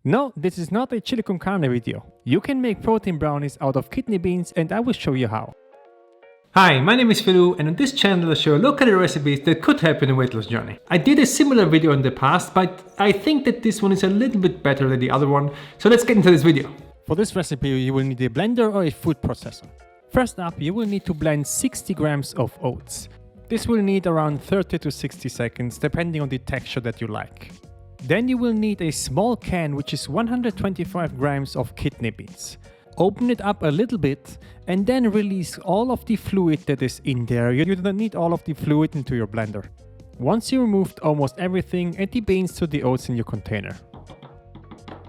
No, this is not a chili con carne video. You can make protein brownies out of kidney beans and I will show you how. Hi, my name is Felu and on this channel I show low-calorie recipes that could help in a weight loss journey. I did a similar video in the past, but I think that this one is a little bit better than the other one, so let's get into this video. For this recipe you will need a blender or a food processor. First up, you will need to blend 60 grams of oats. This will need around 30 to 60 seconds depending on the texture that you like. Then you will need a small can which is 125 grams of kidney beans. Open it up a little bit and then release all of the fluid that is in there. You don't need all of the fluid into your blender. Once you removed almost everything, add the beans to the oats in your container.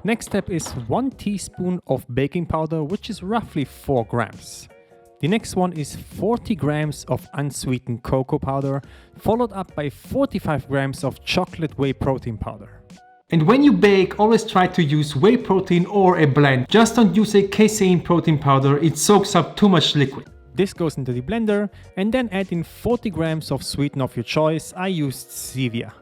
Next step is 1 teaspoon of baking powder, which is roughly 4 grams. The next one is 40 grams of unsweetened cocoa powder, followed up by 45 grams of chocolate whey protein powder. And when you bake, always try to use whey protein or a blend. Just don't use a casein protein powder, it soaks up too much liquid. This goes into the blender and then add in 40 grams of sweetener of your choice. I used Stevia.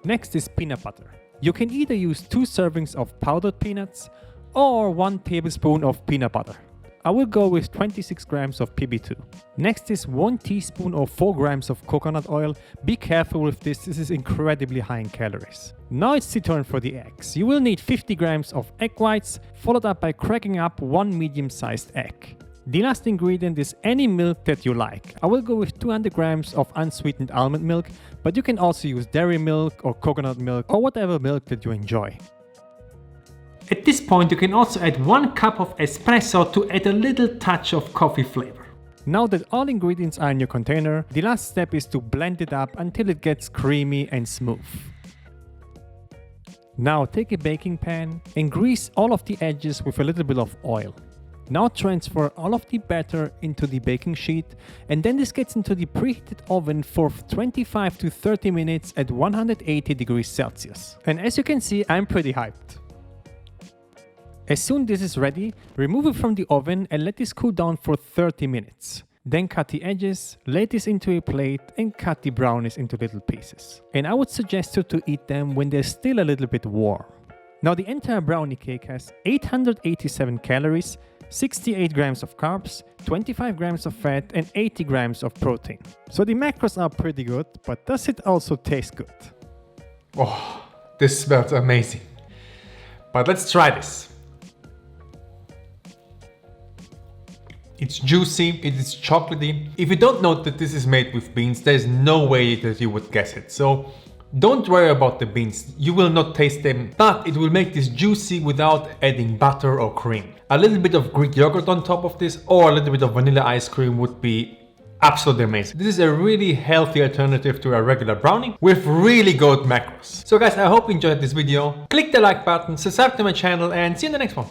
Next is peanut butter. You can either use 2 servings of powdered peanuts or 1 tablespoon of peanut butter. I will go with 26 grams of PB2. Next is 1 teaspoon or 4 grams of coconut oil. Be careful with this is incredibly high in calories. Now it's the turn for the eggs. You will need 50 grams of egg whites, followed up by cracking up 1 medium-sized egg. The last ingredient is any milk that you like. I will go with 200 grams of unsweetened almond milk, but you can also use dairy milk or coconut milk or whatever milk that you enjoy. At this point you can also add 1 cup of espresso to add a little touch of coffee flavor. Now that all ingredients are in your container, the last step is to blend it up until it gets creamy and smooth. Now take a baking pan and grease all of the edges with a little bit of oil. Now transfer all of the batter into the baking sheet and then this gets into the preheated oven for 25 to 30 minutes at 180 degrees Celsius. And as you can see, I'm pretty hyped. As soon as this is ready, remove it from the oven and let this cool down for 30 minutes. Then cut the edges, lay this into a plate and cut the brownies into little pieces. And I would suggest you to eat them when they're still a little bit warm. Now the entire brownie cake has 887 calories, 68 grams of carbs, 25 grams of fat and 80 grams of protein. So the macros are pretty good, but does it also taste good? Oh, this smells amazing. But let's try this. It's juicy, it is chocolatey. If you don't know that this is made with beans, there's no way that you would guess it. So don't worry about the beans, you will not taste them, but it will make this juicy without adding butter or cream. A little bit of Greek yogurt on top of this or a little bit of vanilla ice cream would be absolutely amazing. This is a really healthy alternative to a regular brownie with really good macros. So guys, I hope you enjoyed this video. Click the like button, subscribe to my channel and see you in the next one.